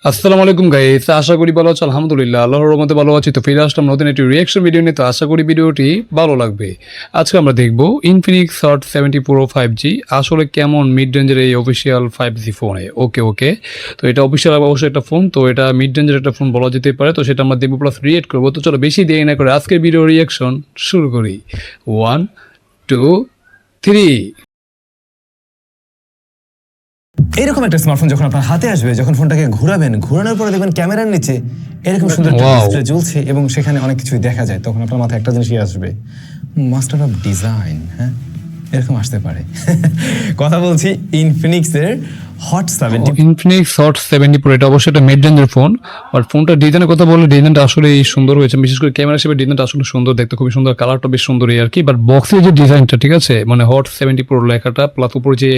আসসালামু আলাইকুম গাইস, আশা করি ভালো আছো। আলহামদুলিল্লাহ, আল্লাহর রহমতে ভালো আছি। তো ফিরে আসলাম নতুন একটি রিয়াকশন ভিডিও নিয়ে। তো আশা করি ভিডিওটি ভালো লাগবে। আজকে আমরা দেখব ইনফিনিক্স হট 70 প্রো 5G আসলে কেমন মিড রেঞ্জের এই অফিসিয়াল 5G ফোনে। ওকে, তো এটা অফিসিয়াল অবশ্যই একটা ফোন, তো এটা মিড রেঞ্জের একটা ফোন বলা যেতে পারে। তো সেটা আমরা দেখবো প্লাস রিয়েক্ট করবো। তো চলো বেশি দেরি না করে আজকের ভিডিও রিয়াকশন শুরু করি। 1 2 3। এরকম একটা স্মার্টফোন যখন আপনার হাতে আসবে, যখন ফোনটাকে ঘোরাবেন, ঘোরানোর পরে দেখবেন ক্যামেরার নিচে এরকম সুন্দর একটা Wow. ডিসপ্লে জ্বলছে এবং সেখানে অনেক কিছুই দেখা যায়, তখন আপনার মাথায় একটা জিনিসই আসবে, মাস্টার অফ ডিজাইন। হ্যাঁ, এরকম আসতে পারে। কথা বলছি ইনফিনিক্সের হট 70। ইনফিনিক্স হট 70 প্রো, এটা অবশ্যই একটা মিড রেঞ্জের ফোন। আর ফোনটার ডিজাইনের কথা বললে ডিজাইনটা আসলে সুন্দর হয়েছে, বিশেষ করে ক্যামেরা হিসেবে ডিজাইনটা আসলে সুন্দর, দেখতে খুবই সুন্দর, কালারটা বেশ সুন্দর আর কি। বাট বক্সের যে ডিজাইনটা, ঠিক আছে, মানে হট 70 প্রো লেখাটা প্লাস উপরে যে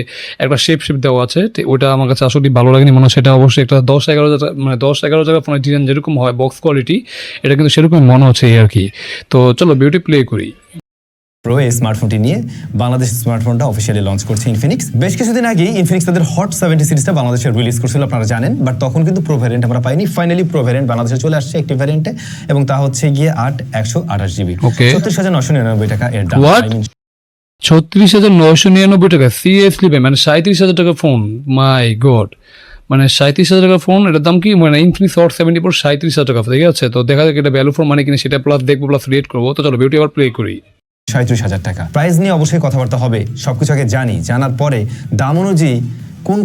একটা শেপ দেওয়া আছে, ওটা আমার কাছে আসলে ভালো লাগেনি। মনে হয় সেটা অবশ্যই একটা 10-11 মানে 10-11 জায়গা ফোনের ডিজাইন যেরকম হয় বক্স কোয়ালিটি, এটা কিন্তু সেরকমই মনে হচ্ছে আর কি। তো চলো বিউটি প্লে করি। প্রো এই স্মার্টফোনটি নিয়ে বাংলাদেশ স্মার্টফোনটা অফিসিয়ালি লঞ্চ করছে ইনফিনিক্স। বেশ কিছুদিন আগেই ইনফিনিক্স তাদের হট 70 সিরিজটা বাংলাদেশে রিলিজ করছিল, আপনারা জানেন। বাট তখন কিন্তু প্রো ভ্যারিয়েন্ট আমরা পাইনি। ফাইনালি প্রো ভ্যারিয়েন্ট বাংলাদেশে চলে আসছে একটি ভ্যারিয়েন্টে, এবং তা হচ্ছে গিয়ে 128GB, Okay. 34,999 টাকা এর দাম। What? 36,999 টাকা? সিরিয়াসলি ভাই, মানে 37,000 টাকা ফোন? মাই গড, মানে 37,000 টাকা ফোন, এটার দাম কি? মানে ইনফিনিক্স হট 70 প্রো 37,000 টাকা, ঠিক আছে। তো দেখা যাক এটা ভ্যালু ফর মানে কিনা, সেটা প্লাস দেখবো, প্লাস রেট করবো। তো চলো বিউটি আবার প্লে করি। 37,000 টাকা প্রাইস নিয়ে অবশ্যই কথাবার্তা হবে। সবকিছু আগে জানার পরে দাম অনুযায়ী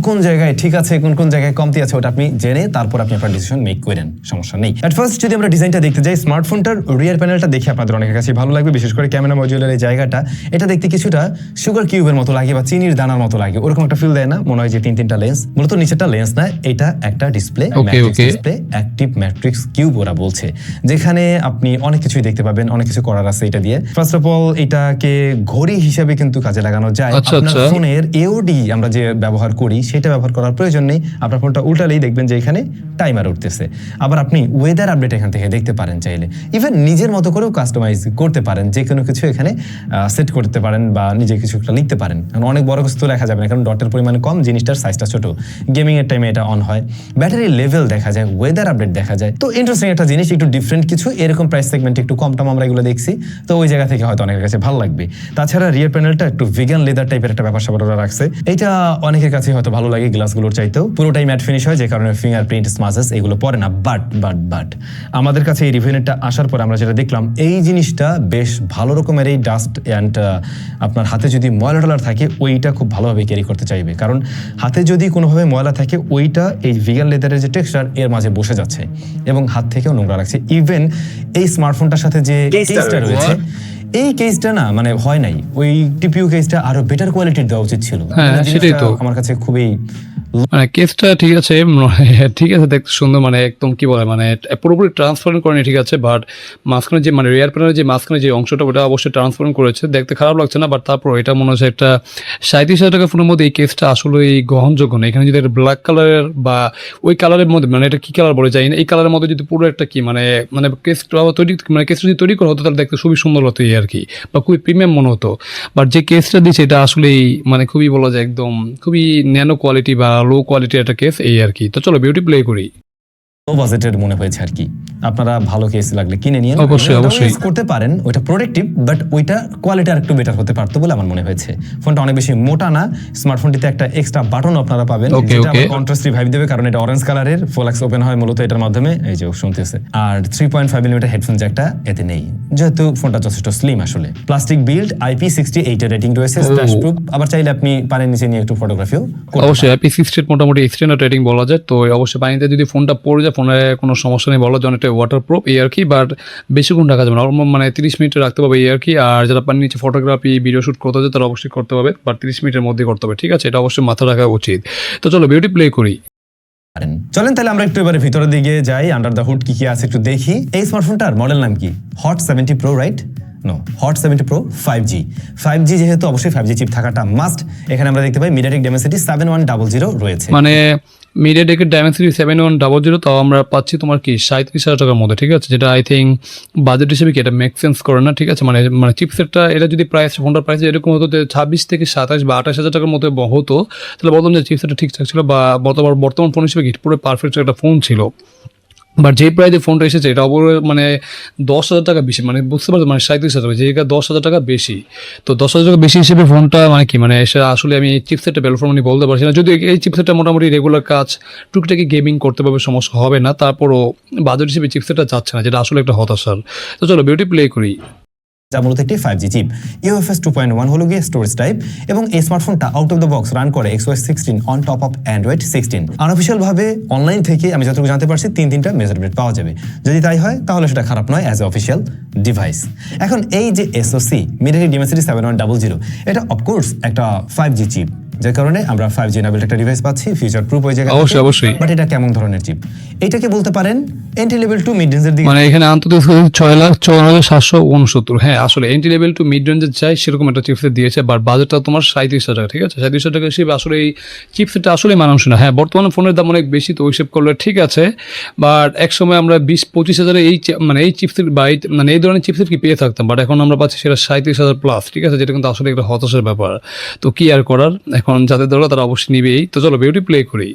কোন জায়গায় ঠিক আছে, কোন জায়গায় কমতি আছে, ওটা আপনি জেনে তারপর আপনি আপনার ডিসিশন মেক করেন, সমস্যা নেই। এট ফার্স্ট যদি আমরা ডিজাইনটা দেখতে যাই, স্মার্টফোনটার রিয়ার প্যানেলটা দেখে আপনাদের অনেকের কাছে ভালো লাগবে, বিশেষ করে ক্যামেরা মডিউলের এই জায়গাটা। এটা দেখতে কিছুটা সুগার কিউবের মতো লাগে বা চিনির দানার মতো লাগে, ওরকম একটা ফিল দেয় না? মনে হয় যে তিনটা লেন্স, মূলত নিচেরটা লেন্স না, এটা একটা display, display active matrix cube ওরা বলছে, যেখানে আপনি অনেক কিছুই দেখতে পাবেন, অনেক কিছু করার আছে এটা দিয়ে। ফার্স্ট অফ অল এটাকে ঘড়ি হিসাবে কিন্তু কাজে লাগানো যায়। আপনার ফোনের এওডি আমরা যে ব্যবহার করি সেটা ব্যবহার করার প্রয়োজন নেই। আপনার ফোনটা উল্টালেই দেখবেন যে এখানে টাইমার উঠতেছে। আবার আপনি ওয়েদার আপডেট এখান থেকে দেখতে পারেন, চাইলে ইভেন নিজের মতো করেও কাস্টমাইজ করতে পারেন, যে কোনো কিছু এখানে সেট করতে পারেন বা নিজে কিছু একটা লিখতে পারেন। কারণ অনেক বড় কিছু তো লেখা যাবে না, কারণ ডটের পরিমাণ কম, জিনিসটার সাইজটা ছোট। গেমিং এর টাইমে এটা অন হয়, ব্যাটারি লেভেল দেখা যায়, ওয়েদার আপডেট দেখা যায়। তো ইন্টারেস্টিং একটা জিনিস, একটু ডিফারেন্ট কিছু। এরকম প্রাইস সেগমেন্টে একটু কম আমরা এগুলো দেখছি, তো ওই জায়গা থেকে হয়তো অনেকের কাছে ভালো লাগবে। তাছাড়া রিয়ার প্যানেলটা একটু ভিগান লেদার টাইপের একটা ব্যাপার স্যাপার ওরা রাখছে, এটা অনেকের কাছে হয়তো ভালো লাগে। গ্লাসগুলোর চাইতেও পুরোটাই ম্যাট ফিনিশ হয়, যে কারণে ফিঙ্গারপ্রিন্ট, স্মাচেস এগুলো পড়ে না। বাট আমাদের কাছে এই রিভিউটা আসার পর আমরা যেটা দেখলাম, এই জিনিসটা বেশ ভালো রকমের, এই ডাস্ট অ্যান্ড আপনার হাতে যদি ময়লা টলার থাকে, ওইটা খুব ভালোভাবে ক্যারি করতে চাইবে। কারণ হাতে যদি কোনোভাবে ময়লা থাকে, ওইটা এই ভিগান লেদারের যে টেক্সচার এর মাঝে বসে যাচ্ছে এবং হাত থেকেও নোংরা লাগছে। ইভেন এই স্মার্টফোনটার সাথে যে কেসটা রয়েছে, এই কেসটা না মানে হয় নাই, ওই টিপিইউ কেসটা আরো বেটার কোয়ালিটির দেওয়া উচিত ছিল। সেটাই তো আমার কাছে খুবই মানে কেসটা ঠিক আছে, দেখতে সুন্দর, মানে একদম কি বলে, মানে পুরোপুরি ট্রান্সপারেন্ট করেনি, ঠিক আছে। বাট মাঝখানে যে মানে রিয়ার প্যানেলের যে মাঝখানে যে অংশটা, ওটা অবশ্যই ট্রান্সপারেন্ট করেছে, দেখতে খারাপ লাগছে না। বাট তারপর এটা মনে হচ্ছে একটা 37,000 টাকা ফোনের মধ্যে এই কেসটা আসলে গ্রহণযোগ্য না। এখানে যদি একটা ব্ল্যাক কালারের বা ওই কালারের মধ্যে, মানে এটা কি কালার বলে যায় না, এই কালারের মধ্যে যদি পুরো একটা কি মানে মানে কেসটা তৈরি, মানে কেসটা যদি তৈরি করা হতো, তাহলে দেখতে খুবই সুন্দর হতো আর কি, বা খুবই প্রিমিয়াম মনে হতো। বাট যে কেসটা দিচ্ছে, এটা আসলেই মানে খুবই বলা যায় একদম খুবই ন্যানো কোয়ালিটি বা লো কোয়ালিটির একটা কেস এই আর কি। তো চলো বিউটি প্লে করি। বাজেটের মনে হয়েছে আর কি। আপনারা ভালো কেস লাগলে কিনে নিয়ে অবশ্যই করতে পারেন, ওইটা প্রোডাক্টিভ, বাট ওইটা কোয়ালিটি আর একটু বেটার হতে পারতো বলে আমার মনে হয়েছে। ফোনটা অনেক বেশি মোটা না, স্মার্টফোনটিতে একটা এক্সট্রা বাটন আপনারা পাবেন, যেটা কন্ট্রাস্টি ভাইব দেবে, কারণ এটা অরেঞ্জ কালারের, ফোলাক্স ওপেন হয় মূলত এটার মাধ্যমে, এই যে শুনতেছে। আর 3.5 মিলিমিটার হেডফোন জ্যাকটা এতে নেই, যেহেতু ফোনটা যথেষ্ট স্লিম আসলে। প্লাস্টিক বিল্ড, IP68 এর রেটিং রয়েছে, স্প্ল্যাশ প্রুফ। আবার চাইলে আপনি পানির নিচে নিয়ে একটু ফটোগ্রাফিও অবশ্যই IP68 মোটামুটি স্ট্যান্ডার্ড রেটিং বলা যায়। তো অবশ্যই পানিতে যদি ফোনটা পড়ে যায়, ফোনে কোনো সমস্যা নেই, বলা যায় অনেকটা ওয়াটার প্রুফ এই আর কি। বাট বেশিক্ষণ রাখা যাবে না, মানে 30 মিনিট রাখতে পারবে এই আর কি। আর যারা পানির নিচে ফটোগ্রাফি ভিডিও শুট করতে হবে, তারা অবশ্যই করতে হবে, বাট 30 মিনিটের মধ্যে করতে হবে, ঠিক আছে। এটা অবশ্যই মাথা রাখা উচিত। তো চলো বিউটি প্লে করি। চলেন তাহলে আমরা একটু এবারে ভিতরের দিকে যাই, আন্ডার দ্য হুড কি আছে একটু দেখি। এই স্মার্টফোনটার মডেল নাম কি? Hot 70 Pro, right? No, Hot 70 Pro 5G যেহেতু অবশ্যই 5G চিপ থাকাটা মাস্ট। এখানে আমরা দেখতে পাই মিডিয়াটেক ডাইমেনসিটি 7100 রয়েছে। মানে মিডিয়াটেকের ডায়মেনসিটি 7100, তাও আমরা পাচ্ছি তোমার কি 37,000 টাকার মধ্যে, ঠিক আছে, যেটা আই থিঙ্ক বাজেট হিসেবে কি এটা মেক সেন্স করে না, ঠিক আছে, মানে মানে চিপসেটটা এটা যদি প্রাইস ফোনটার প্রাইস এরকম হতো যে 26 থেকে 27 বা 28,000 টাকার মতো হতো, তাহলে বলতাম যে চিপসেটটা ঠিকঠাক ছিল বা বর্তমান ফোন হিসেবে কি পুরো পারফেক্ট একটা ফোন ছিল। বাট যে প্রাইসে ফোনটা এসেছে এটা মানে 10,000 টাকা বেশি, মানে বুঝতে পারছো, মানে 37,000 টাকা, যেটা 10,000 টাকা বেশি। তো 10,000 টাকা বেশি হিসেবে ফোনটা মানে কি মানে এসে আসলে আমি চিপসেটটা ভ্যালু ফর মানি বলতে পারছি না, যদি এই চিপসেটটা মোটামুটি রেগুলার কাজ টুকটাকি গেমিং করতে পারবে, সমস্যা হবে না, তারপরও বাজেট হিসেবে চিপসেটটা যাচ্ছে না, যেটা আসলে একটা হতাশার। তো চলো বিউটি প্লে করি। যা মূলত একটি 5G চিপ, UFS 2.1 হলো গিয়ে স্টোরেজ টাইপ, এবং এই স্মার্টফোনটা out of the box run করে XOS 16 on top of Android 16। Unofficial ভাবে অনলাইন থেকে আমি যতটুকু জানতে পারছি 3টা মেজারমেন্ট পাওয়া যাবে, যদি তাই হয় তাহলে সেটা খারাপ নয় অ্যাজ এ অফিসিয়াল ডিভাইস। এখন এই যে SoC MediaTek Dimensity 7100, এটা অফকোর্স একটা 5G চিপ, যে কারণে আমরা 5G এনাবেলড একটা ডিভাইস পাচ্ছি, ফিউচার প্রুফ ওই জায়গায়। অবশ্যই। বাট এটা কেমন ধরনের চিপ? এটাকে বলতে পারেন এন্ট্রি লেভেল টু মিড রেঞ্জের দিকে, মানে এখানে আন্তর্জাতিক 6,54,769। হ্যাঁ, আসলে এন্ট্রি লেভেল টু মিড রেঞ্জের চাই সেরকম একটা চিপসেট দিয়েছে, বাট বাজেটটা তোমার 37,000 টাকা, ঠিক আছে, 37,000 টাকা হিসেবে আসলে এই চিপসেটটা আসলে মানানসই না। হ্যাঁ, বর্তমানে ফোনের দাম অনেক বেশি, তো ওই হিসেব করলে ঠিক আছে, বাট এক সময় আমরা 20-25,000 মানে এই চিপসেট বা মানে এই ধরনের চিপসেট কি পেয়ে থাকতাম, বাট এখন আমরা পাচ্ছি সেটা 37,000 প্লাস, ঠিক আছে, যেটা কিন্তু আসলে একটা হতাশার ব্যাপার। তো কি আর করার, এখন যাদের দরকার তারা অবশ্যই নিবেই। তো চলো বিউটি প্লে করি।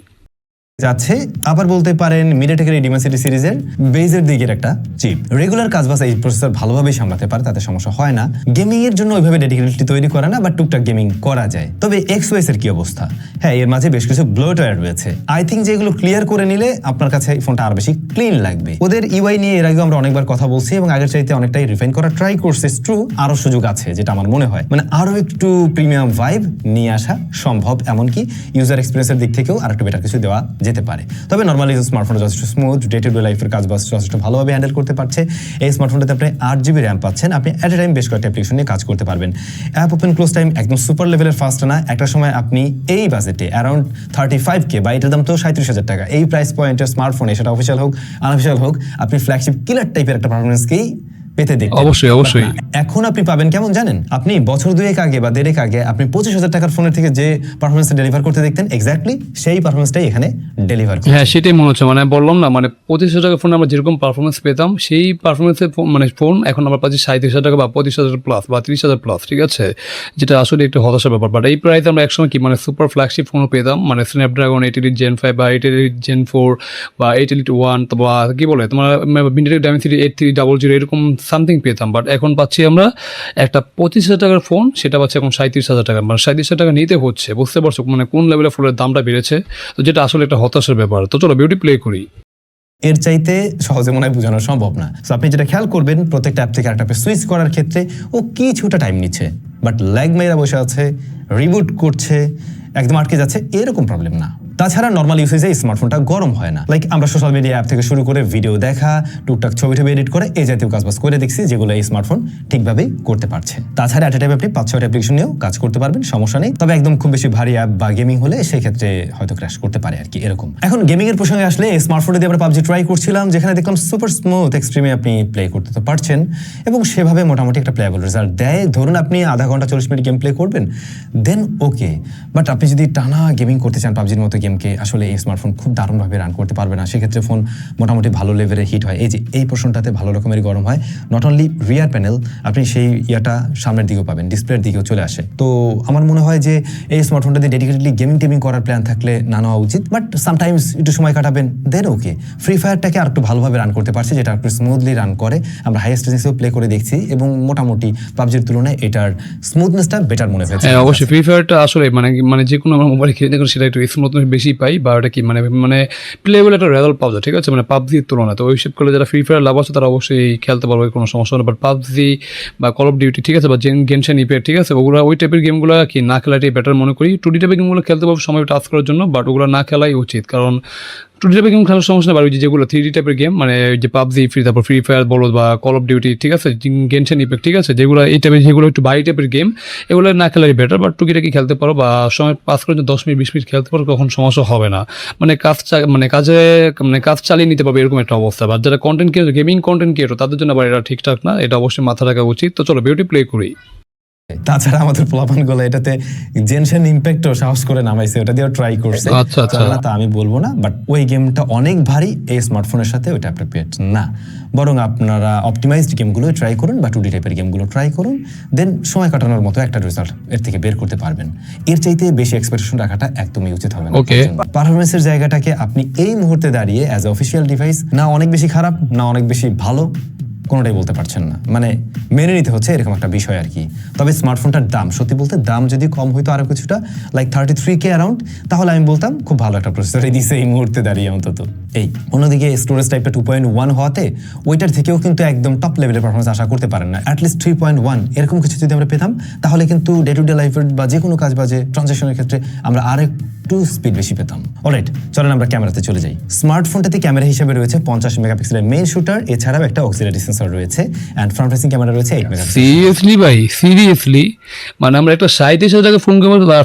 যাচ্ছে আবার বলতে পারেন মিডিয়াটেকের এই ডিমেনসিটি সিরিজের বেজের দিকের একটা চিপ। রেগুলার কাজবাজ এই প্রসেসর ভালোভাবেই সামলাতে পারে, তাতে সমস্যা হয় না। গেমিং এর জন্য ওইভাবে ডেডিকেটেডলি তৈরি করা না, বাট টুকটাক গেমিং করা যায়। তবে XOS এর কি অবস্থা? হ্যাঁ, এর মাঝে বেশ কিছু ব্লোটওয়্যার রয়েছে। আই থিঙ্ক যে এগুলো ক্লিয়ার করে নিলে আপনার কাছে এই ফোনটা আর বেশি ক্লিন লাগবে। ওদের UI নিয়ে এর আগে আমরা অনেকবার কথা বলছি এবং আগের চাইতে অনেকটাই রিফাইন করা ট্রাই করছে। ট্রু, আরো সুযোগ আছে, যেটা আমার মনে হয় মানে আরো একটু প্রিমিয়াম ভাইব নিয়ে আসা সম্ভব, এমনকি ইউজার এক্সপিরিয়েন্সের দিক থেকেও আর একটু বেটার কিছু দেওয়া যেতে পারে। তবে নর্মালি স্মার্টফোনটা যথেষ্ট স্মুথ, ডে টু ডে লাইফের কাজ বাস যথেষ্ট ভালোভাবে হ্যান্ডেল করতে পারছে। এই স্মার্টফোনটাতে আপনি 8GB র্যাম পাচ্ছেন, আপনি অ্যাট এ টাইম বেশ কয়েকটা অ্যাপ্লিকেশন নিয়ে কাজ করতে পারবেন। অ্যাপ ওপেন ক্লোজ টাইম একদম সুপার লেভেলের ফাস্ট না। একটা সময় আপনি এই বাজেটে অ্যারাউন্ড 35K বা এটার দাম তো 37,000 টাকা, এই প্রাইস পয়েন্টের স্মার্টফোনে, সেটা অফিসিয়াল হোক আনঅফিসিয়াল হোক, আপনি ফ্ল্যাগশিপ কিলার টাইপের একটা পারফরমেন্সকেই পেতে দেখতে। অবশ্যই। এখন আপনি পাবেন কেমন জানেন? আপনি বছর 2 আগে বা 1.5 আগে আপনি 25,000 টাকার ফোনের থেকে যে পারফরমেন্স ডেলিভার করতে দেখতেন, এক্স্যাক্টলি সেই পারফরমেন্সটাই এখানে ডেলিভার করছে। হ্যাঁ, সেটাই মনে হচ্ছে, মানে বললাম না, মানে 25,000 টাকার ফোনে আমরা যেরকম পারফরমেন্স পেতাম, সেই পারফরমেন্সের মানে ফোন এখন আমরা পাচ্ছি 37,000 টাকা বা 25,000 প্লাস বা 30,000 প্লাস, ঠিক আছে, যেটা আসলে একটু হতাশার ব্যাপার। বাট এই প্রাইসে আমরা একসময় কি মানে সুপার ফ্ল্যাগশিপ ফোনও পেতাম, মানে স্ন্যাপড্রাগন 8 Elite Gen 5 বা 8 Elite Gen 4 বা 8 Elite 1 বা কি বলে তোমার MediaTek Dimensity 8300 এরকম সামথিং পেতাম। বাট এখন পাচ্ছি আমরা একটা 25,000 টাকার ফোন, সেটা পাচ্ছি এখন 37,000 টাকা, মানে 37,000 টাকা নিতে হচ্ছে। বুঝতে পারছো মানে কোন লেভেলের ফোনের দামটা বেড়েছে, তো যেটা আসলে একটা হতাশার ব্যাপার। তো চলো বিউটি প্লে করি। এর চাইতে সহজে মনে হয় বোঝানো সম্ভব না। তো আপনি যেটা খেয়াল করবেন, প্রত্যেকটা অ্যাপ থেকে একটা সুইচ করার ক্ষেত্রে ও কিছুটা টাইম নিচ্ছে, বাট ল্যাগ মেয়েরা বসে আছে, রিবুট করছে, একদম আটকে যাচ্ছে, এরকম প্রবলেম না। তাছাড়া নর্মাল ইউসেজে স্মার্টফোনটা গরম হয় না। লাইক আমরা সোশ্যাল মিডিয়া অ্যাপ থেকে শুরু করে ভিডিও দেখা, টুকটাক ছবি এডিট করে এই জাতীয় কাজবাজ করে দেখছি, যেগুলো এই স্মার্টফোন ঠিকভাবেই করতে পারছে। তাছাড়া অ্যাট এ টাইম আপনি 5-6টা অ্যাপ্লিকেশন নিয়েও কাজ করতে পারবেন, সমস্যা নেই। তবে একদম খুব বেশি ভারী অ্যাপ বা গেমিং হলে সেই ক্ষেত্রে হয়তো ক্র্যাশ করতে পারে আর কি, এরকম। এখন গেমিং এর প্রসঙ্গে আসলে এই স্মার্টফোনে দিয়ে আমরা PUBG ট্রাই করছিলাম, যেখানে দেখলাম সুপার স্মুথ এক্সট্রিমে আপনি প্লে করতে তো পারছেন এবং সেভাবে মোটামুটি একটা প্লেয়েবল রেজাল্ট দেয়। ধরুন আপনি আধা ঘন্টা 40 মিনিট গেম প্লে করবেন, দেন ওকে। বাট আপনি যদি টানা গেমিং করতে চান PUBGর মতো গেমকে, আসলে এই স্মার্টফোন খুব দারুণভাবে রান করতে পারবে না। সেক্ষেত্রে ফোন মোটামুটি ভালো লেভেলে হিট হয়। এই যে এই পোর্শনটাতে ভালো রকমের গরম হয়। নট অনলি রিয়ার প্যানেল, আপনি সেই ইয়াটা সামনের দিকেও পাবেন, ডিসপ্লের দিকেও চলে আসে। তো আমার মনে হয় যে এই স্মার্টফোনটা দিয়ে ডেডিকেটেডলি গেমিং করার প্ল্যান থাকলে না নেওয়া উচিত, বাট সামটাইমস একটু সময় কাটাবেন, দেন ওকে। ফ্রি ফায়ারটাকে আর একটু ভালোভাবে রান করতে পারছে, যেটা একটু স্মুথলি রান করে। আমরা হাইয়েস্ট রেঞ্জেও প্লে করে দেখছি এবং মোটামুটি PUBGর তুলনায় এটার স্মুথনেসটা বেটার মনে হয়েছে। হ্যাঁ, অবশ্যই ফ্রি ফায়ারটা আসলে মানে যে কোনো আমরা মোবাইলে খেলে দেখুন সেটা একটু স্মুথনেস বেশি পাই, বা ওটা কি মানে প্লেবল একটা রেজাল্ট পাওয়া যায়, ঠিক আছে, মানে পাবজির তুলনায়। তো ওই হিসেব করলে যারা ফ্রি ফায়ার লাভ আছে তারা অবশ্যই খেলতে পারবে, কোনো সমস্যা নেই। বাট পাবজি বা কল অফ ডিউটি, ঠিক আছে, বা গেনশন ইম্প্যাক্ট, ঠিক আছে, ওগুলো ওই টাইপের গেমগুলো কি না খেলাটাই বেটার মনে করি। 2D টাইপের গেমগুলো খেলতে পারবে সময় টাচ করার জন্য, বাট ওগুলো না খেলাই উচিত, কারণ 2D টাইপের গেম খেলার সমস্যা না, যেগুলো 3D টাইপের গেম, মানে যে পাবজি তারপর ফ্রি ফায়ার বলো বা কল অফ ডিউটি, ঠিক আছে, গেনশন ইম্প্যাক্ট, ঠিক আছে, যেগুলো এই টাইপের যেগুলো একটু বাই টাইপের গেম, এগুলো না খেলাই বেটার। বাট টুকিটাকি খেলতে পারো বা সময় পাস করে 10 মিনিট 20 মিনিট খেলতে পারো, কখন সমস্যা হবে না। মানে কাজ চালিয়ে নিতে পারবে, এরকম একটা অবস্থা। বা যারা content creator, gaming content creator, তাদের জন্য আবার এটা ঠিকঠাক না, এটা অবশ্যই মাথা রাখা উচিত। তো চলো বিউটি প্লে করি। তাছাড়া আমাদের পোলাপানগুলো এটাতে জেনশন ইম্প্যাক্টও সাহস করে নামাইছে, ওটা দিয়েও ট্রাই করছে। আচ্ছা, আচ্ছা। চলে না তা আমি বলবো না, বাট ওই গেমটা অনেক ভারী, এই স্মার্টফোনের সাথে ওইটা অ্যাপ্রোপ্রিয়েট না। বরং আপনারা অপটিমাইজড গেমগুলো ট্রাই করুন বা 2D টাইপের গেমগুলো ট্রাই করুন, দেন সময় কাটানোর মতো একটা রেজাল্ট এর থেকে বের করতে পারবেন। এর চাইতে বেশি এক্সপেকটেশন রাখাটা একদমই উচিত হবে না। Okay. পারফরমেন্সের জায়গাটাকে আপনি এই মুহূর্তে দাঁড়িয়ে অ্যাজ এ অফিসিয়াল ডিভাইস না অনেক বেশি খারাপ না অনেক বেশি ভালো, কোনোটাই বলতে পারছেন না, মানে মেনে নিতে হচ্ছে এরকম একটা বিষয় আর কি। তবে স্মার্টফোনটার দাম, সত্যি বলতে দাম যদি কম হইতো আরো কিছুটা, লাইক 33K অ্যারাউন্ড, তাহলে আমি বলতাম খুব ভালো একটা প্রসেসরই দিছে এই মুহূর্তে দাঁড়িয়ে অন্তত। এই অন্যদিকে স্টোরেজ টাইপটা 2.1 হওয়াতে ওইটার থেকেও কিন্তু একদম টপ লেভেলের পারফরমেন্স আশা করতে পারেন না। অ্যাটলিস্ট 3.1 এরকম কিছু যদি আমরা পেতাম, তাহলে কিন্তু ডে টু ডে লাইফের বা যে কোনো কাজ বাজে ট্রানজ্যাকশনের ক্ষেত্রে আমরা আরেকটু স্পিড বেশি পেতাম। অলরাইট, চলেন আমরা ক্যামেরাতে চলে যাই। স্মার্টফোনটাতে ক্যামেরা হিসেবে রয়েছে 50 মেগাপিক্সেলের মেইন শুটার, এছাড়াও একটা অক্সিলারি সেন্সর রয়েছে, অ্যান্ড ফ্রন্ট ফেসিং ক্যামেরা রয়েছে 8 মেগাপিক্সেল। সিরিয়াসলি ভাই, সিরিয়াসলি মানে আমরা একটা 37,000 টাকা ফোন ক্যামেরা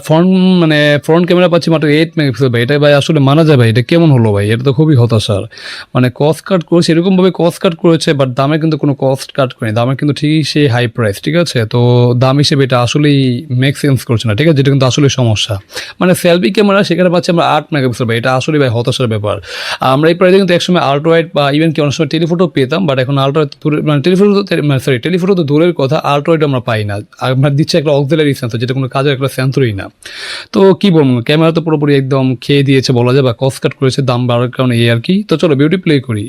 ফ্রন্ট ক্যামেরা পাচ্ছি মাত্র 8 মেগাপিক্সেল ভাই, এটা ভাই আসলে মানা যায় ভাই? এটা কেমন হলো ভাই? এটা তো খুবই হতাশার। মানে কস্ট কাট করেছে, এরকম ভাবে কস্ট কাট করেছে, বাট দামে কিন্তু কোনো কস্ট কাট করেনি, দামে কিন্তু ঠিকই সেই হাই প্রাইস, ঠিক আছে? তো দাম হিসেবে এটা আসলেই মেক সেন্স করছে না, ঠিক আছে? যেটা কিন্তু আসলে সমস্যা। মানে সেলফি ক্যামেরা সেখানে পাচ্ছি আমরা 8 মেগাপিক্সেল ভাই, এটা আসলে ভাই হতাশার ব্যাপার। আমরা এই প্রাইসে কিন্তু একসময় আল্ট্রাওয়াইড বা ইভেন কি অনেক সময় টেলিফোটো পেতাম, বাট এখন টেলিফোটো তো দূরের কথা, আল্ট্রাওয়াইড আমরা পাই না। আমরা দিচ্ছে একটা অক্সিলারি সেন্সর, যেটা কোনো কাজের একটা সেন্সরই না। তো কি বলবো, ক্যামেরা তো পুরোপুরি একদম খেয়ে দিয়েছে বলা যায়, বা কস্ট কাট করেছে দাম বাড়ার কারণে এই আর কি। তো চলো বিউটি প্লে করি।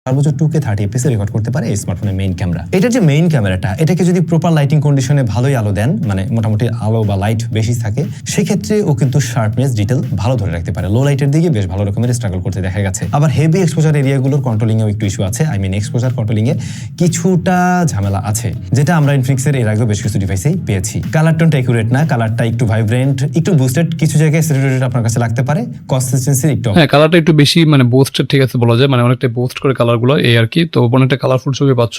সর্বোচ্চ 2K 30 fps রেকর্ড করতে পারে এই স্মার্টফোনের মেইন ক্যামেরা। এটার যে মেইন ক্যামেরাটা, এটাকে যদি প্রপার লাইটিং কন্ডিশনে ভালোই আলো দেন, মানে মোটামুটি আলো বা লাইট বেশি থাকে, সেক্ষেত্রে ও কিন্তু শার্পনেস ডিটেল ভালো ধরে রাখতে পারে। লো লাইটের দিকে বেশ ভালো রকমের স্ট্রাগল করতে দেখা গেছে। আবার হেভি এক্সপোজার এরিয়াগুলোর কন্ট্রোলিং এও একটু ইস্যু আছে, আই মিন এক্সপোজার কন্ট্রোলিং এ কিছুটা ঝামেলা আছে, যেটা আমরা ইনফিনিক্সের এর আগেও বেশ কিছু ডিভাইসেই পেয়েছি। কালার টোনটা একুরেট না, কালারটা একটু ভাইব্রেন্ট, একটু বুস্টেড, কিছু জায়গায় স্যাচুরেটেড আপনার কাছে লাগতে পারে, কনসিস্টেন্সি একটু হ্যাঁ, কালারটা একটু বেশি মানে বুস্টেড, ঠিক আছে বলা যায়, মানে অনেকটা বুস্ট করে কালারগুলো এই আর কি। তো অনেকটা কালারফুল ছবি পাচ্ছ,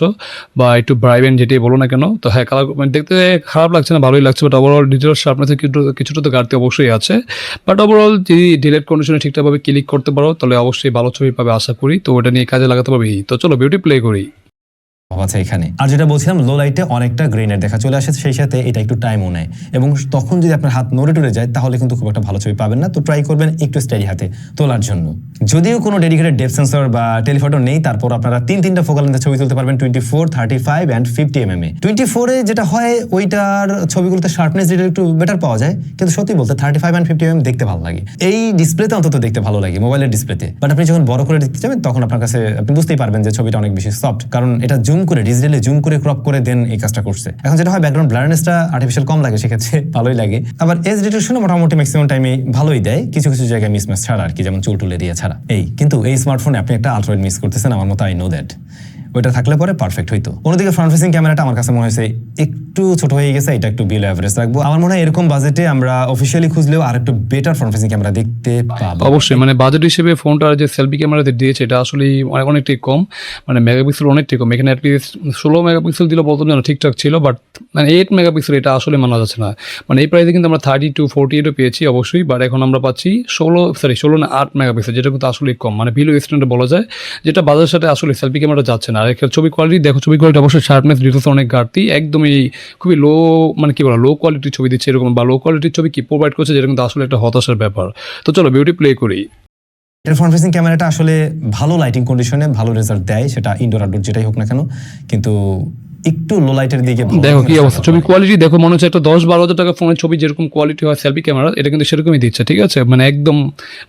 বা একটু ব্রাইবেন্ট যেটাই বলো না কেন। তো হ্যাঁ, কালার মানে দেখতে খারাপ লাগছে না, ভালোই লাগছে, বাট ওভারঅল ডিটেল শার্পনেসে কিছুটা তো ঘাটতি অবশ্যই আছে। বাট ওভারঅল যদি ডিলেট কন্ডিশনে ঠিকঠাকভাবে ক্লিক করতে পারো, তাহলে অবশ্যই ভালো ছবি পাবে আশা করি। তো ওটা নিয়ে কাজে লাগাতে পারবে। তো চলো বিউটি প্লে করি। আছে এখানে। আর যেটা বলছিলাম, লো লাইটে অনেকটা গ্রেনের দেখা চলে আসে, সেই সাথে এটা একটু টাইমও নেয়, এবং তখন যদি আপনার হাত নড়ে টরে যায় তাহলে কিন্তু খুব একটা ভালো ছবি পাবেন না। তো ট্রাই করবেন একটু স্টেডি হাতে তোলার জন্য। যদিও কোনো ডেডিকেটেড ডেপথ সেন্সর বা টেলিফটো নেই, তারপর আপনারা তিনটা ফোকাল লেন্থে ছবি তুলতে পারবেন, 24, 35 অ্যান্ড 50 mm এ। 24 এ যেটা হয়, ওইটার ছবিগুলোতে শার্পনেস ডিটেল একটু বেটার পাওয়া যায়, কিন্তু সত্যি বলতে 35 অ্যান্ড 50 mm দেখতে ভালো লাগে, এই ডিসপ্লেতে অন্তত দেখতে ভালো লাগে, মোবাইলের ডিসপ্লেতে। বাট আপনি যখন বড় করে দেখতে যাবেন, তখন আপনার কাছে আপনি বুঝতেই পারবেন যে ছবিটা অনেক বেশি সফট, কারণ এটা জুম করে ডিজিটালি জুম করে ক্রপ করে দেন এই কাজটা করছে। এখন যেটা হয়, ব্যাকগ্রাউন্ড ব্লারনেসটা আর্টিফিশিয়াল কম লাগে, সেক্ষেত্রে ভালোই লাগে। আবার এজ ডিটেকশনও মোটামুটি ম্যাক্সিমাম টাইমে ভালোই দেয়, কিছু কিছু জায়গায় মিসম্যাচ ছাড়া আর কি, যেমন চুল টুল এরিয়া ছাড়া। কিন্তু এই স্মার্টফোনে আপনি একটা আল্ট্রাওয়াইড মিস করতেছেন আমার মতো, আই নো দ্যাট। ওইটা থাকলে পরে পারফেক্ট হইতো। অন্যদিকে ফ্রন্ট ফেসিং ক্যামেরাটা আমার কাছে মনে হয়েছে একটু ছোট হয়ে গেছে, এটা একটু বিলো অ্যাভারেজ রাখবো। আমার মনে হয় এরকম বাজেটে আমরা অফিসিয়ালি খুঁজলেও আর একটু বেটার ফ্রন্ট ফেসিং ক্যামেরা দেখতে পাবো। অবশ্যই মানে বাজেট হিসেবে ফোনটার যে সেলফি ক্যামেরাতে দিয়েছে, এটা আসলে অনেকটাই কম, মানে মেগাপিক্সেল অনেকটাই কম। এখানে অ্যাটলিস্ট 16 মেগাপিক্সেল দিলে বলতাম যেন ঠিকঠাক ছিল, বাট মানে 8 মেগাপিক্সেল এটা আসলে মানা যাচ্ছে না। মানে এই প্রাইসে কিন্তু আমরা 32, 48 পেয়েছি অবশ্যই, বাট এখন আমরা পাচ্ছি 16 না 8 মেগাপিক্সেল, যেটা কিন্তু আসলে কম, মানে বিলো স্ট্যান্ডার্ড বলা যায়, যেটা বাজারের সাথে আসলে সেলফি ক্যামেরা যাচ্ছে না। আর একটা ছবি কোয়ালিটি দেখো, ছবি কোয়ালিটি অবশ্যই শার্পনেস ডিটেলস অনেক ঘাটতি, একদমই খুবই লো, মানে কি বলা, লো কোয়ালিটির ছবি দিচ্ছে এরকম, বা লো কোয়ালিটির ছবি কি প্রোভাইড করছে, যেটা কিন্তু আসলে একটা হতাশার ব্যাপার। তো চলো বিউটি প্লে করি। এর ফ্রন্ট ফেসিং ক্যামেরাটা আসলে ভালো লাইটিং কন্ডিশনে ভালো রেজাল্ট দেয়, সেটা ইনডোর আউটডোর যেটাই হোক না কেন, কিন্তু একটু লো লাইটের দিকে দেখো কি অবস্থা, ছবি কোয়ালিটি দেখো, মনে হচ্ছে একটা 10-12 হাজার টাকা ফোনের ছবি যেরকম কোয়ালিটি হয় সেলফি ক্যামেরা, এটা কিন্তু সেরকমই দিচ্ছে, ঠিক আছে? মানে একদম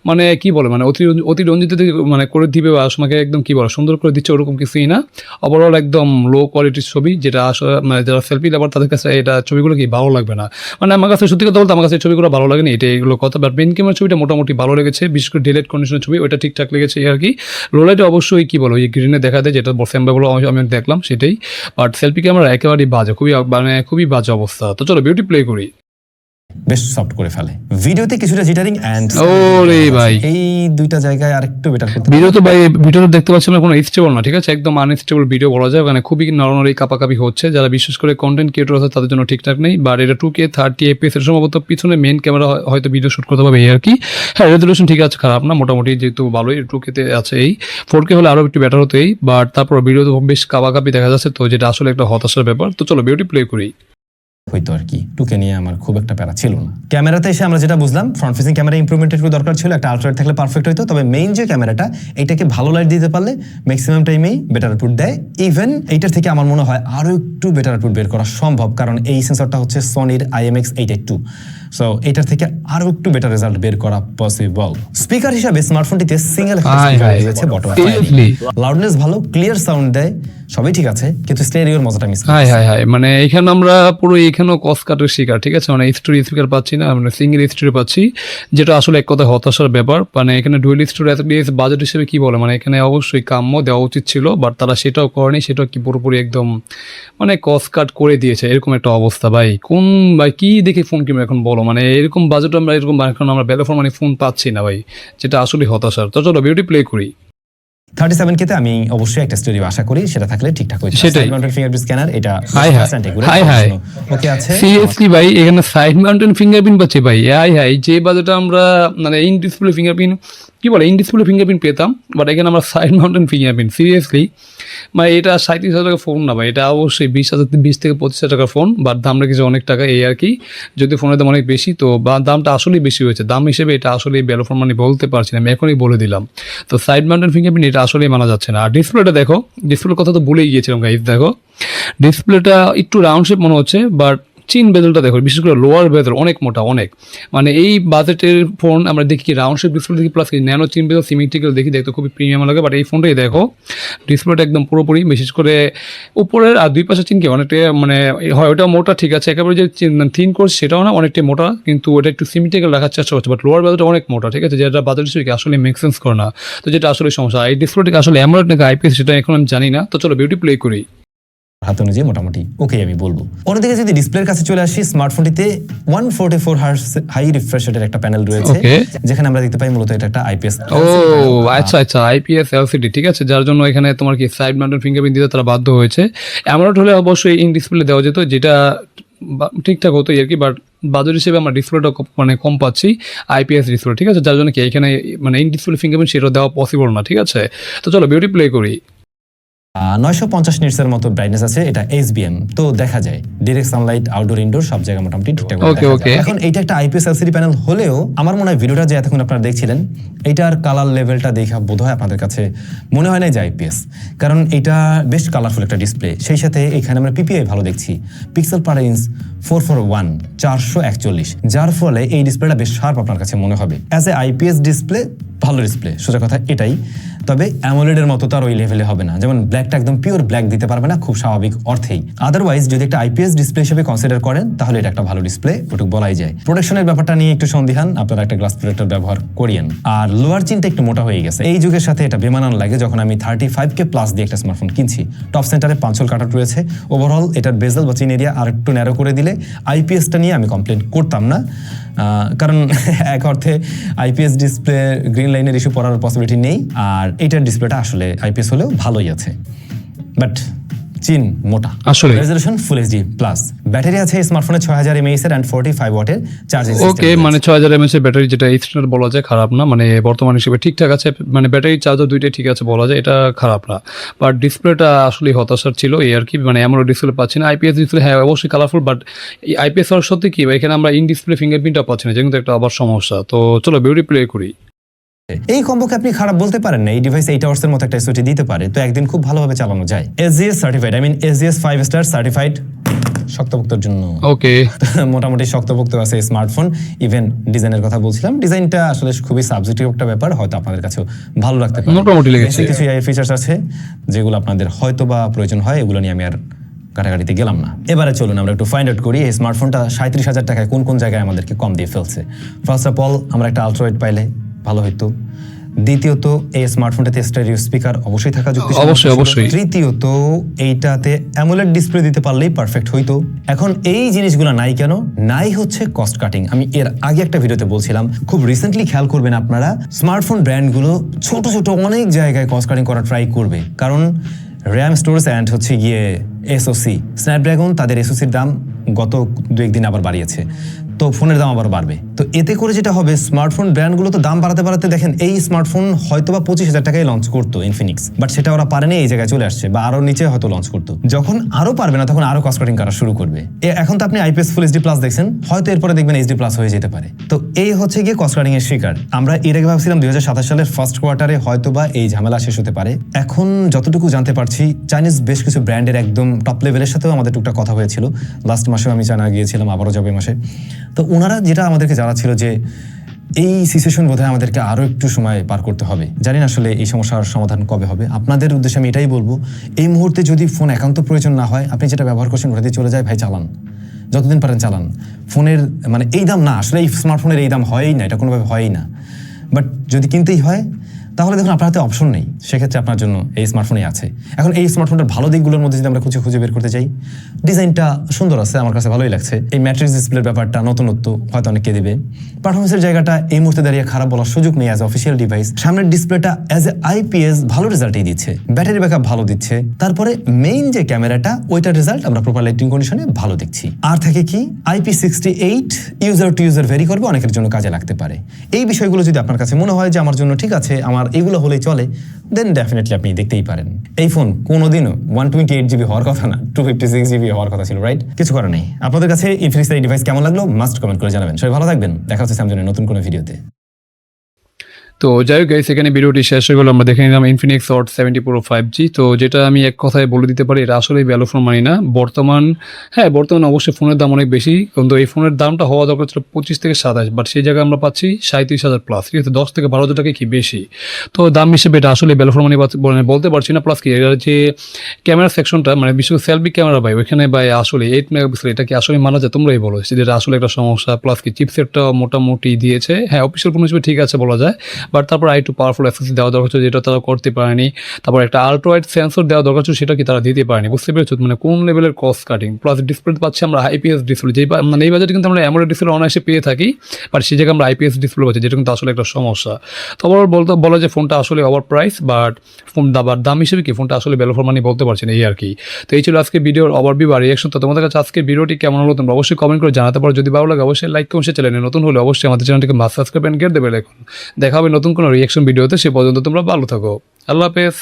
মানে কি বলে, মানে অতিরঞ্জিত মানে করে দিবে, বা আমাকে একদম কি বলে সুন্দর করে দিচ্ছে, ওরকম কিছুই না। ওভারঅল একদম লো কোয়ালিটির ছবি, যেটা আসলে মানে যারা সেলফি লাভার তাদের কাছে এটা ছবিগুলো কি ভালো লাগবে না। মানে আমার কাছে সত্যি কথা বলতে আমার কাছে ছবিগুলো ভালো লাগেনি, এটা এগুলো কথা। বাট মেন ক্যামেরার ছবিটা মোটামুটি ভালো লেগেছে, বিশেষ করে ডিলেট কন্ডিশনের ছবি ওইটা ঠিকঠাক লেগেছে আর কি। লো লাইটে অবশ্যই কি বলো, এই গ্রিনে দেখা দেয়, যেটা সেমভাবে আমি দেখলাম সেটাই। বাট সেলফি ক্যামেরা একেবারে বাজে, খুবই বাজে অবস্থা। তো চলো বিউটি প্লে করি। বেশ সফট করে ফেলে ভিডিওতে, কিছুটা জিটারিং এন্ড ওরে ভাই, এই দুইটা জায়গায় আরেকটু বেটার করতে ভিডিও তো ভাই, ভিডিওতে দেখতে পাচ্ছি আমরা কোনো স্টেবল না, ঠিক আছে? একদম আনস্টেবল ভিডিও বলা যায়, মানে খুবই নরনরি কাপাকাপি হচ্ছে, যারা বিশেষ করে কন্টেন্ট ক্রিয়েটর আছে তাদের জন্য ঠিকঠাক নেই। বাট এটা 2K 30 FPS এর সম্ভবত পিছনে মেন ক্যামেরা হয়তো ভিডিও শুট করতে পারবে এই আর কি। হ্যাঁ, রেজলিউশন ঠিক আছে, খারাপ না, মোটামুটি যেহেতু ভালোই 2K তে আছে। এই 4K হলে আরো একটু বেটার হতো এই, বাট তারপর ভিডিও তো বেশ কাপাকাপি দেখা যাচ্ছে, তো যেটা আসলে একটা হতাশার ব্যাপার। তো চলো বিউটি প্লে করি। হইতো আর কি, টুকে নিয়ে আমার খুব একটা প্যারা ছিল না। ক্যামেরাতে এসে আমরা যেটা বুঝলাম, ফ্রন্ট ফেসিং ক্যামেরা ইমপ্রুভমেন্টের একটু দরকার ছিল, একটা আল্ট্রা ওয়াইড থাকলে পারফেক্ট হইতো। তবে মেইন যে ক্যামেরাটা, এটাকে ভালো লাইট দিতে পারলে ম্যাক্সিমাম টাইমেই বেটার আউটপুট দেয়। ইভেন এইটার থেকে আমার মনে হয় আরো একটু বেটার আউটপুট বের করা সম্ভব, কারণ এই সেন্সরটা হচ্ছে সোনির IMX882, সো এটার থেকে আরো একটু বেটার রেজাল্ট বের করা পসিবল। স্পিকার হিসাবে স্মার্টফোনটিতে সিঙ্গেল রয়েছে বটম, লাউডনেস ভালো, ক্লিয়ার সাউন্ড দেয়, সবই ঠিক আছে, কিন্তু স্টেরিওর মজাটা মিস। হাই মানে এখানে আমরা পুরো এখানেও কস্ট কাটের শিকার, ঠিক আছে, মানে স্টোরি স্পিকার পাচ্ছি না, মানে সিঙ্গেল স্টোরি পাচ্ছি, যেটা আসলে এক কথা হতাশার ব্যাপার। মানে এখানে ডুয়েল স্টোরি বাজেট হিসেবে কি বলে, মানে এখানে অবশ্যই কাম্য দেওয়া উচিত ছিল, বাট তারা সেটাও করেনি, সেটাও কি পুরোপুরি একদম মানে কস্ট কাট করে দিয়েছে, এরকম একটা অবস্থা। ভাই কি দেখে ফোন কিনবো এখন বলো, মানে এরকম বাজেট আমরা এরকম এখন আমরা ভ্যালু ফর মানে ফোন পাচ্ছি না ভাই, যেটা আসলে হতাশার। তো চলো বিউটি প্লে করি। 37K তে আমি অবশ্যই একটা স্টোরি আশা করি, সেটা থাকলে ঠিকঠাক হয়ে যাবে। সেটাই। সাইড মাউন্টেড ফিঙ্গারপ্রিন্ট স্ক্যানার, এটা হাই ওকে আছে। সিরিয়াসলি ভাই, এখানে সাইড মাউন্টেন ফিঙ্গারপ্রিন্ট পাচ্ছি ভাই। হাই যে বাজেটে আমরা মানে ইন ডিসপ্লে ফিঙ্গারপ্রিন্ট কি বলে ইন ডিসপ্লে ফিঙ্গারপ্রিন্ট পেতাম, বাট এখানে আমরা সাইড মাউন্টেন ফিঙ্গারপ্রিন্ট, সিরিয়াসলি মানে এটা 37,000 টাকা ফোন না ভাই, এটা অবশ্যই 20 থেকে 25,000 টাকার ফোন, বাট দামটা কিছু অনেক টাকা এই আর কি। যদি ফোনের দাম অনেক বেশি, তো দামটা আসলেই বেশি হয়েছে, দাম হিসেবে এটা আসলে ভ্যালু ফর মানি বলতে পারছি না, আমি এখনই বলে দিলাম। তো সাইড মাউন্টেন ফিঙ্গারপ্রিন্ট এটা আসলেই মানা যাচ্ছে না। আর ডিসপ্লেটা দেখো, ডিসপ্লের কথা তো ভুলেই গিয়েছিলাম গাইস, দেখো ডিসপ্লেটা একটু রাউন্ড শেপ মনে হচ্ছে, বাট চিন বেজেলটা দেখো, বিশেষ করে লোয়ার বেজেল অনেক মোটা, অনেক মানে এই বাজেটের ফোন আমরা দেখি রাউন্ড শেপ ডিসপ্লে দেখি, প্লাস ন্যানো চিন বেজেল সিমেট্রিক্যাল দেখি, দেখতে খুবই প্রিমিয়াম লাগে। বাট এই ফোনটাই দেখো ডিসপ্লেটা একদম পুরোপুরি, বিশেষ করে উপরের আর দুই পাশে চিনকে অনেকটা মানে হয় ওটা মোটা, ঠিক আছে, একেবারে যে থিন কোর্স সেটাও না, অনেকটাই মোটা, কিন্তু ওটা একটু সিমেট্রিক্যাল রাখার চেষ্টা করছে। বাট লোয়ার বেজেলটা অনেক মোটা, ঠিক আছে, যেটা বাজেট হিসেবে আসলে মেক সেন্স করে না, তো যেটা আসলে সমস্যা। এই ডিসপ্লেটাকে আসলে অ্যামোলেড নাকি IPS সেটা এখন আমি জানি না। তো চলো বিউটি প্লে করি। হাত অনুযায়ী মোটামুটি ওকে আমি বলবো। অন্যদিকে যদি ডিসপ্লের কাছে চলে আসি, স্মার্টফোনটিতে 144 হার্টজ হাই রিফ্রেশ রেটের একটা প্যানেল রয়েছে, যেখানে আমরা দেখতে পাই মূলত এটা একটা IPS। ও আচ্ছা IPS LCD, ঠিক আছে, যার জন্য এখানে তোমার কি সাইড মাউন্টেড ফিঙ্গারপ্রিন্ট দিতে তারা বাধ্য হয়েছে। অ্যামোলেড হলে অবশ্যই ইন ডিসপ্লে দেওয়া যেত, যেটা ঠিকঠাক হতো আর কি, বাট বাজার হিসেবে আমরা ডিসপ্লেটা মানে কম পাচ্ছি IPS ডিসপ্লে, ঠিক আছে, যার জন্য কি এখানে মানে ইন ডিসপ্লে ফিঙ্গারপ্রিন্ট সেটা দেওয়া পসিবল না, ঠিক আছে। তো চলো বিউটি প্লে করি। 950 নিটসের মতো ব্রাইটনেস আছে, এটা SBM, তো দেখা যায় ডিরেক্ট সানলাইট আউটডোর ইনডোর সব জায়গায় মোটামুটি ঠিকঠাক দেখা যায়। এখন এইটা একটা IPS LCD প্যানেল হলেও আমার মনে হয় ভিডিওটা যে এতক্ষণ আপনারা দেখছিলেন, এইটার কালার লেভেলটা দেখা বোধহয় আপনাদের কাছে মনে হয় না যে IPS, কারণ এটা বেশ কালারফুল একটা ডিসপ্লে। সেই সাথে এখানে আমরা PPI ভালো দেখছি, পিক্সেল পার ইঞ্চ 441 441, যার ফলে এই ডিসপ্লেটা বেশ শার্প আপনার কাছে মনে হবে। অ্যাজ এ IPS ডিসপ্লে ভালো ডিসপ্লে, সোজা কথা এটাই। তবে অ্যামোলেডের মতো তো আর ওই লেভেলে হবে না, যেমন ব্ল্যাকটা একদম পিওর ব্ল্যাক দিতে পারবে না খুব স্বাভাবিক অর্থেই। আদারওয়াইজ যদি একটা IPS ডিসপ্লে হিসেবে কনসিডার করেন, তাহলে এটা একটা ভালো ডিসপ্লে, ওটুকু বলাই যায়। প্রোটেকশনের ব্যাপারটা নিয়ে একটু সন্দিহান, আপনারা একটা গ্লাস প্রোটেক্টর ব্যবহার করিয়েন। আর লোয়ার চিনটা একটু মোটা হয়ে গেছে, এই যুগের সাথে এটা বেমানান লাগে যখন আমি 35K প্লাস দিয়ে একটা স্মার্টফোন কিনছি। টপ সেন্টারে 5 হোল কাটার রয়েছে, ওভারঅল এটার বেজেল বা চিন এরিয়া আর একটু ন্যারো করে দিলে IPSটা নিয়ে আমি কমপ্লেন করতাম না, কারণ এক অর্থে IPS ডিসপ্লে গ্রিন লাইনের ইস্যু পড়ার পসিবিলিটি নেই, আর এইটার ডিসপ্লেটা আসলে IPS হলেও ভালোই আছে, বাট চিন মোটা। আসলে রেজোলিউশন ফুল HD প্লাস, ব্যাটারি আছে স্মার্টফোনে 6000 mAh এর এন্ড 45 ওয়াটের চার্জিং সিস্টেম। ওকে, মানে 6000 mAh এর ব্যাটারি, যেটা স্ট্যান্ডার্ড বলা যায়, খারাপ না, মানে বর্তমান হিসেবে ঠিকঠাক আছে, মানে ব্যাটারি চার্জার দুইটাই ঠিক আছে বলা যায়, এটা খারাপ না। বাট ডিসপ্লেটা আসলে হতাশার ছিল এই আর কি, মানে এমন ডিসপ্লে পাচ্ছি না। IPS ডিসপ্লে হ্যাঁ অবশ্যই কালারফুল, বাট এই IPS হওয়ার সত্যি কি এখানে আমরা ইন ডিসপ্লে ফিঙ্গারপ্রিন্টটা পাচ্ছি না, যেগুলো একটা আবার সমস্যা। তো চলো বিউটি প্লে করি। এই কম্বোকে আপনি খারাপ বলতে পারেন না, এই ডিভাইস 8 আওয়ার্সের মতো একটা SOT দিতে পারে, তো একদিন খুব ভালোভাবে চালানো যায়। SGS certified, SGS 5 star certified, শক্তপোক্তর জন্য ওকে, মোটামুটি শক্তপোক্ত আছে স্মার্টফোন। ইভেন ডিজাইনের কথা বলছিলাম, ডিজাইনটা আসলে খুবই সাবজেক্টিভ একটা ব্যাপার, হয়তো আপনাদের কাছেও ভালো লাগতে পারে, মোটামুটি লেগেছে। কিছু AI ফিচার্স আছে যেগুলো আপনাদের হয়তো বা প্রয়োজন হয়, এগুলো নিয়ে আমি আর কাটাকাটিতে গেলাম না। এবারে চলুন আমরা একটু ফাইন্ড আউট করি এই স্মার্টফোনটা 37,000 টাকায় কোন কোন জায়গায় আমাদেরকে কম দিয়ে ফেলছে। ফার্স্ট অফ অল আমরা একটা আলট্রাওয়াইড পাইলে ভালো হতো। দ্বিতীয়ত এই স্মার্টফোনটাতে স্টেরিও স্পিকার অবশ্যই থাকা যুক্তিসঙ্গত, অবশ্যই। তৃতীয়ত এইটাতে অ্যামোলেড ডিসপ্লে দিতে পারলেই পারফেক্ট হইতো। এখন এই জিনিসগুলো নাই কেন? নাই হচ্ছে কস্ট কাটিং। আমি এর আগে একটা ভিডিওতে বলছিলাম, খুব রিসেন্টলি খেয়াল করবেন আপনারা, স্মার্টফোন ব্র্যান্ডগুলো ছোট ছোট অনেক জায়গায় কস্ট কাটিং করা ট্রাই করবে, কারণ র্যাম স্টোরেজ অ্যান্ড হচ্ছে গিয়ে SoC, স্ন্যাপড্রাগন তাদের SoCর দাম গত 2-1 দিন আবার বাড়িয়েছে, তো ফোনের দাম আবার বাড়বে। তো এতে করে যেটা হবে, স্মার্টফোন ব্র্যান্ডগুলো তো দাম বাড়াতে বাড়াতে দেখেন এই স্মার্টফোন হয়তো বা 25,000 টাকায় লঞ্চ করতো ইনফিনিক্স, বাট সেটা ওরা পারেনি, এই জায়গায় চলে আসছে, বা আরো নিচে হয়তো লঞ্চ করতো। যখন আরো পারবে না তখন আরো কস্ট কাটিং করা শুরু করবে। এখন তো আপনি আইপিএস ফুল এইচডি প্লাস দেখছেন, হয়তো এরপরে দেখবেন এইচডি প্লাস হয়ে যেতে পারে। তো এই হচ্ছে গিয়ে কস্ট কাটিং এর শিকার। আমরা এর আগে ভাবছিলাম 2027 সালের ফার্স্ট কোয়ার্টারে হয়তো বা এই ঝামেলা শেষ হতে পারে। এখন যতটুকু জানতে পারছি, চাইনিজ বেশ কিছু ব্র্যান্ডের একদম টপ লেভেলের সাথেও আমাদের টুকটাক কথা হয়েছিল। লাস্ট মাসেও আমি চায়না গিয়েছিলাম, আবারও যাবো এই মাসে। তো ওনারা যেটা আমাদেরকে জানাচ্ছিল যে এই সিচুয়েশন বোধহয় আমাদেরকে আরও একটু সময় পার করতে হবে। জানি না আসলে এই সমস্যার সমাধান কবে হবে। আপনাদের উদ্দেশ্যে আমি এটাই বলবো, এই মুহূর্তে যদি ফোন একান্ত প্রয়োজন না হয়, আপনি যেটা ব্যবহার করছেন ওটা দিয়ে চলে যায়, ভাই চালান, যতদিন পারেন চালান। ফোনের মানে এই দাম না, আসলে এই স্মার্টফোনের এই দাম হয়ই না, এটা কোনোভাবে হয়ই না। বাট যদি কিনতেই হয় তাহলে দেখুন আপনার হাতে অপশন নেই, সেক্ষেত্রে আপনার জন্য এই স্মার্টফোনই আছে। এখন এই স্মার্টফোনটার ভালো দিকগুলোর মধ্যে যদি আমরা খুঁজে বের করতে চাই, ডিজাইনটা সুন্দর আছে, আমার কাছে ভালোই লাগছে। এই ম্যাট্রিক্স ডিসপ্লের ব্যাপারটা নতুনত্ব, হয়তো অনেকে দেবে। পারফরমেন্সের জায়গাটা এই মুহূর্তে দাঁড়িয়ে খারাপ বলার সুযোগ নেই অ্যাজ অফিসিয়াল ডিভাইস। সামনের ডিসপ্লেটা অ্যাজ এ আইপিএস ভালো রেজাল্টই দিচ্ছে, ব্যাটারি ব্যাকআপ ভালো দিচ্ছে। তারপরে মেইন যে ক্যামেরাটা, ওইটার রেজাল্ট আমরা প্রপার লাইটিং কন্ডিশনে ভালো দেখছি। আর থাকে কি IP68 user to user very করবে, অনেকের জন্য কাজে লাগতে পারে। এই বিষয়গুলো যদি আপনার কাছে মনে হয় যে আমার জন্য ঠিক আছে, আমার এইগুলো হলেই চলে, দেন ডেফিনেটলি আপনি দেখতেই পারেন। এই ফোন কোনোদিনও 128GB হওয়ার কথা না, 256GB হওয়ার কথা ছিল, রাইট? কিছু করার নেই। আপনাদের কাছে ইনফিনিক্স এই ডিভাইস কেমন লাগলো মাস্ট কমেন্ট করে জানাবেন। সবাই ভালো থাকবেন, দেখা হচ্ছে স্যামসাংয়ের নতুন কোনো ভিডিওতে। তো যাই হোক গাইস, এখানে ভিডিওটি শেষ হয়ে গেল। আমরা দেখে নিলাম ইনফিনিক্স হট 70 Pro 5G। তো যেটা আমি এক কথায় বলে দিতে পারি, এটা আসলে ভ্যালু ফোন মানি না। বর্তমানে অবশ্যই ফোনের দাম অনেক বেশি, কিন্তু এই ফোনের দামটা হওয়া দরকার ছিল 25 থেকে 27, বাট সেই জায়গায় আমরা পাচ্ছি 37,000 প্লাস। ঠিক আছে, 10 থেকে 12,000 টাকা কি বেশি। তো দাম হিসেবে এটা আসলে ভ্যালু ফোন মানি বলতে পারছি না। প্লাস কি এর যে ক্যামেরা সেকশনটা, মানে বিশেষ করে সেলফি ক্যামেরা ভাই, ওইখানে ভাই আসলে 8 মেগাপিক্সেল, এটা কি আসলে মানা যায়? তোমরাই বলো, যেটা আসলে একটা সমস্যা। প্লাস কি চিপসেটটা মোটামুটি দিয়েছে, হ্যাঁ অফিসিয়াল ফোন হিসেবে ঠিক আছে বলা যায়, বাট তারপর একটু পাওয়ারফুল অ্যাক্সেস দেওয়া দরকার ছিল, যেটা তারা করতে পারেনি। তারপর একটা আল্ট্রা ওয়াইড সেন্সর দেওয়া দরকার ছিল, সেটা কি তারা দিতে পারেনি। বুঝতে পেরেছো মানে কোন লেভেলের কস্ট কাটিং। প্লাস ডিসপ্লে পাচ্ছি আমরা আইপিএস ডিসপ্লে, যেই মানে এই বাজারে কিন্তু আমরা অ্যামোলেড ডিসপ্লে অনায়াসে পেয়ে থাকি, বাট সেই জায়গায় আমরা আইপিএস ডিসপ্লে পাচ্ছি, যেটা কিন্তু আসলে একটা সমস্যা। তারপর বলা যে ফোনটা আসলে ওভার প্রাইস, বাট দাম হিসেবে কি ফোনটা আসলে ভ্যালু ফর মানি বলতে পারছি না, এই আর কি। তো এই ছিল আজকে ভিডিওর ওভারভিউ আর রিয়াকশন। তো তোমাদের কাছে আজকে ভিডিওটি কেমন হলো তোমরা অবশ্যই কমেন্ট করে জানাতে পারো। যদি ভালো লাগে অবশ্যই লাইক করুন, চ্যানেলে নতুন হলে অবশ্যই আমাদের চ্যানেলটিকে সাবস্ক্রাইব এন্ড গেট দেবে। দেখা হবে নতুন কোনো রিয়াকশন ভিডিওতে। সে পর্যন্ত তোমরা ভালো থাকো। আল্লাহ হাফেজ।